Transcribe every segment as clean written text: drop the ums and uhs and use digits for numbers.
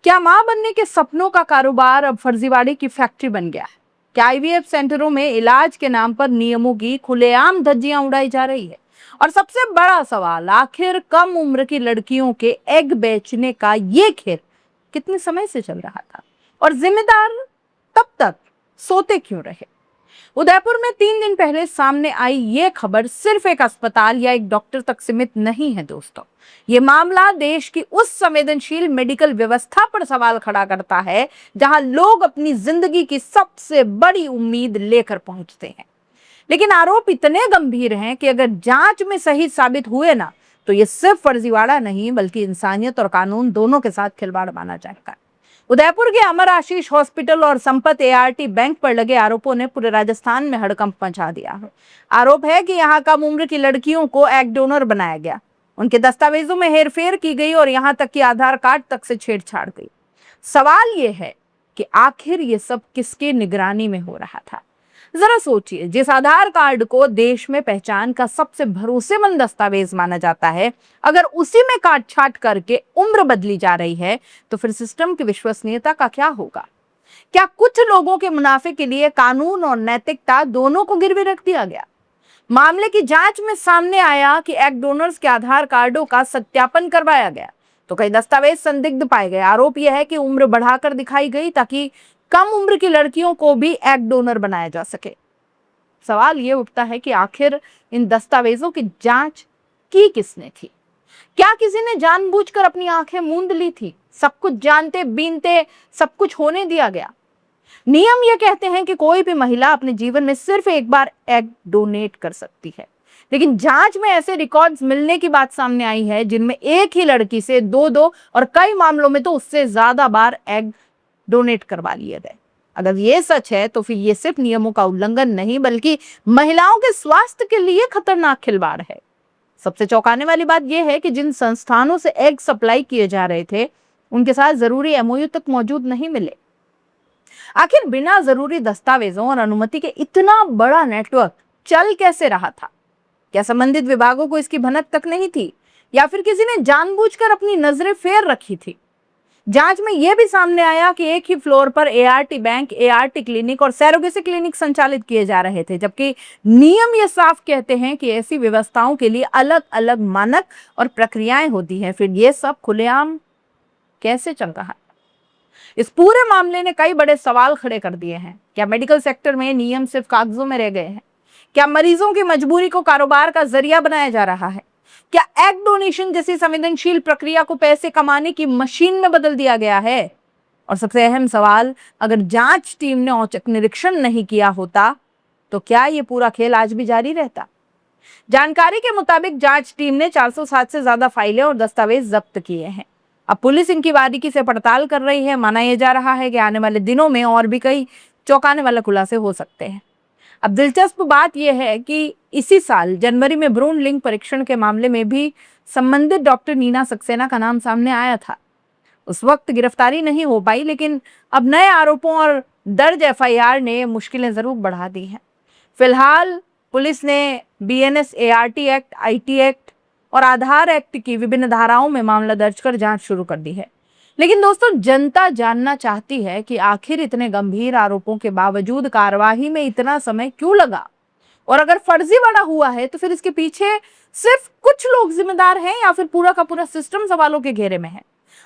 क्या मां बनने के सपनों का कारोबार अब फर्जीवाड़े की फैक्ट्री बन गया है? क्या आईवीएफ सेंटरों में इलाज के नाम पर नियमों की खुलेआम धज्जियां उड़ाई जा रही है? और सबसे बड़ा सवाल, आखिर कम उम्र की लड़कियों के एग बेचने का ये खेल कितने समय से चल रहा था और जिम्मेदार तब तक सोते क्यों रहे? उदयपुर में 3 दिन पहले सामने आई ये खबर सिर्फ एक अस्पताल या एक डॉक्टर तक सीमित नहीं है दोस्तों। ये मामला देश की उस संवेदनशील मेडिकल व्यवस्था पर सवाल खड़ा करता है जहां लोग अपनी जिंदगी की सबसे बड़ी उम्मीद लेकर पहुंचते हैं। लेकिन आरोप इतने गंभीर हैं कि अगर जांच में सही साबित हुए ना, तो ये सिर्फ फर्जीवाड़ा नहीं बल्कि इंसानियत और कानून दोनों के साथ खिलवाड़ माना जाएगा। उदयपुर के अमर आशीष हॉस्पिटल और संपत एआरटी बैंक पर लगे आरोपों ने पूरे राजस्थान में हड़कंप मचा दिया है। आरोप है कि यहाँ कम उम्र की लड़कियों को एग डोनर बनाया गया, उनके दस्तावेजों में हेरफेर की गई और यहाँ तक कि आधार कार्ड तक से छेड़छाड़ गई। सवाल ये है कि आखिर ये सब किसकी निगरानी में हो रहा था? जरा सोचिए, जिस आधार कार्ड को देश में पहचान का सबसे भरोसेमंद दस्तावेज माना जाता है, अगर उसी में काट छाट करके उम्र बदली जा रही है, तो फिर सिस्टम की विश्वसनीयता का क्या होगा? क्या कुछ लोगों के मुनाफे के लिए कानून और नैतिकता दोनों को गिरवी रख दिया गया? मामले की जांच में सामने आया कि एग डोनर्स के आधार कार्डों का सत्यापन करवाया गया, तो कई दस्तावेज संदिग्ध पाए गए। आरोप यह है कि उम्र बढ़ाकर दिखाई गई ताकि कम उम्र की लड़कियों को भी एग डोनर बनाया जा सके। सवाल ये उठता है कि आखिर इन दस्तावेजों की जांच की किसने थी? क्या किसी ने जानबूझकर अपनी आंखें मूंद ली थी? सब कुछ जानते बीनते सब कुछ होने दिया गया? नियम ये कहते हैं कि कोई भी महिला अपने जीवन में सिर्फ एक बार एग डोनेट कर सकती है, लेकिन जांच में ऐसे रिकॉर्ड्स मिलने की बात सामने आई है जिनमें एक ही लड़की से दो दो और कई मामलों में तो उससे ज्यादा बार एग डोनेट करवा लिए गए। अगर ये सच है तो फिर ये सिर्फ नियमों का उल्लंघन नहीं बल्कि महिलाओं के स्वास्थ्य के लिए खतरनाक खिलवाड़ है। सबसे चौंकाने वाली बात यह है कि जिन संस्थानों से एग सप्लाई किए जा रहे थे, उनके साथ जरूरी एमओयू तक मौजूद नहीं मिले। आखिर बिना जरूरी दस्तावेजों और अनुमति के इतना बड़ा नेटवर्क चल कैसे रहा था? क्या संबंधित विभागों को इसकी भनक तक नहीं थी, या फिर किसी ने जानबूझकर अपनी नजरें फेर रखी थी? जांच में यह भी सामने आया कि एक ही फ्लोर पर एआरटी बैंक, एआरटी क्लिनिक और सैरोगेसी क्लिनिक संचालित किए जा रहे थे, जबकि नियम ये साफ कहते हैं कि ऐसी व्यवस्थाओं के लिए अलग अलग मानक और प्रक्रियाएं होती हैं। फिर ये सब खुलेआम कैसे चल रहा है? इस पूरे मामले ने कई बड़े सवाल खड़े कर दिए हैं। क्या मेडिकल सेक्टर में नियम सिर्फ कागजों में रह गए हैं? क्या मरीजों की मजबूरी को कारोबार का जरिया बनाया जा रहा है? क्या एग डोनेशन जैसी संवेदनशील प्रक्रिया को पैसे कमाने की मशीन में बदल दिया गया है? और सबसे अहम सवाल, अगर जांच टीम ने औचक निरीक्षण नहीं किया होता तो क्या ये पूरा खेल आज भी जारी रहता? जानकारी के मुताबिक जांच टीम ने 407 से ज्यादा फाइलें और दस्तावेज जब्त किए हैं। अब पुलिस इनकी बारीकी से पड़ताल कर रही है। माना यह जा रहा है कि आने वाले दिनों में और भी कई चौंकाने वाले खुलासे हो सकते हैं। अब दिलचस्प बात यह है कि इसी साल जनवरी में भ्रूण लिंग परीक्षण के मामले में भी संबंधित डॉक्टर नीना सक्सेना का नाम सामने आया था। उस वक्त गिरफ्तारी नहीं हो पाई, लेकिन अब नए आरोपों और दर्ज एफआईआर ने मुश्किलें जरूर बढ़ा दी हैं। फिलहाल पुलिस ने BNS, ART act, IT act और आधार एक्ट की विभिन्न धाराओं में मामला दर्ज कर जांच शुरू कर दी है। लेकिन दोस्तों, जनता जानना चाहती है कि आखिर इतने गंभीर आरोपों के बावजूद कार्यवाही में इतना समय क्यों लगा? और अगर फर्जीवाड़ा हुआ है तो फिर इसके पीछे सिर्फ कुछ लोग जिम्मेदार हैं या फिर पूरा का पूरा सिस्टम सवालों के घेरे में है?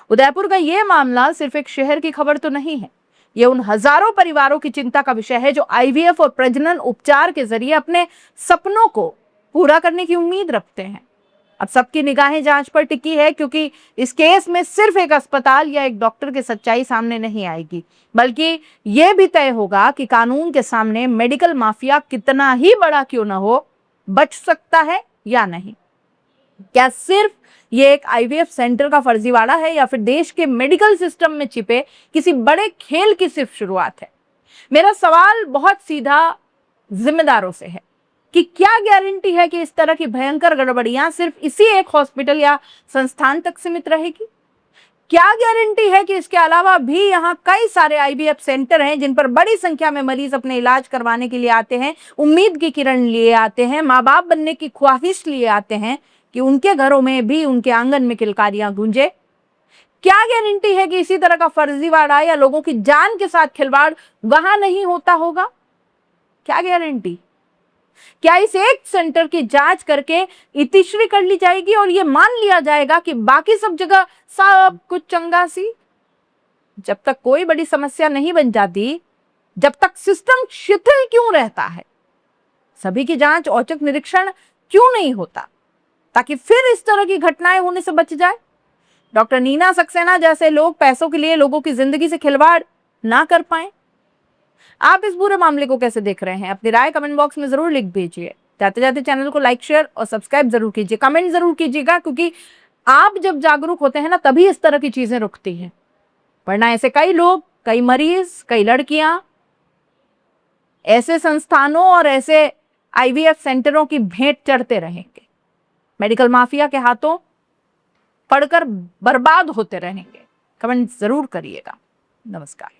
उदयपुर का यह मामला सिर्फ एक शहर की खबर तो नहीं है, ये उन हजारों परिवारों की चिंता का विषय है जो आईवीएफ और प्रजनन उपचार के जरिए अपने सपनों को पूरा करने की उम्मीद रखते हैं। अब सबकी निगाहें जांच पर टिकी है, क्योंकि इस केस में सिर्फ एक अस्पताल या एक डॉक्टर की सच्चाई सामने नहीं आएगी, बल्कि यह भी तय होगा कि कानून के सामने मेडिकल माफिया कितना ही बड़ा क्यों ना हो, बच सकता है या नहीं। क्या सिर्फ ये एक आईवीएफ सेंटर का फर्जीवाड़ा है या फिर देश के मेडिकल सिस्टम में छिपे किसी बड़े खेल की सिर्फ शुरुआत है? मेरा सवाल बहुत सीधा जिम्मेदारों से है कि क्या गारंटी है कि इस तरह की भयंकर गड़बड़ियां सिर्फ इसी एक हॉस्पिटल या संस्थान तक सीमित रहेगी? क्या गारंटी है कि इसके अलावा भी यहाँ कई सारे आईवीएफ सेंटर हैं जिन पर बड़ी संख्या में मरीज अपने इलाज करवाने के लिए आते हैं, उम्मीद की किरण लिए आते हैं, माँ बाप बनने की ख्वाहिश लिए आते हैं कि उनके घरों में भी, उनके आंगन में किलकारियां गूंजे? क्या गारंटी है कि इसी तरह का फर्जीवाड़ा या लोगों की जान के साथ खिलवाड़ वहां नहीं होता होगा? क्या गारंटी? क्या इस एक सेंटर की जांच करके इतिश्री कर ली जाएगी और ये मान लिया जाएगा कि बाकी सब जगह सब कुछ चंगा सी? जब तक कोई बड़ी समस्या नहीं बन जाती, जब तक सिस्टम शिथिल क्यों रहता है? सभी की जांच, औचक निरीक्षण क्यों नहीं होता, ताकि फिर इस तरह की घटनाएं होने से बच जाए? डॉक्टर नीना सक्सेना जैसे लोग पैसों के लिए लोगों की जिंदगी से खिलवाड़ ना कर पाए। आप इस पूरे मामले को कैसे देख रहे हैं? अपनी राय कमेंट बॉक्स में जरूर लिख भेजिए। जाते जाते चैनल को लाइक, शेयर और सब्सक्राइब जरूर कीजिए। कमेंट जरूर कीजिएगा, क्योंकि आप जब जागरूक होते हैं ना, तभी इस तरह की चीजें रुकती हैं। वरना ऐसे कई लोग, कई मरीज, कई लड़कियां ऐसे संस्थानों और ऐसे आईवीएफ सेंटरों की भेंट चढ़ते रहेंगे, मेडिकल माफिया के हाथों पढ़कर बर्बाद होते रहेंगे। कमेंट जरूर करिएगा। नमस्कार।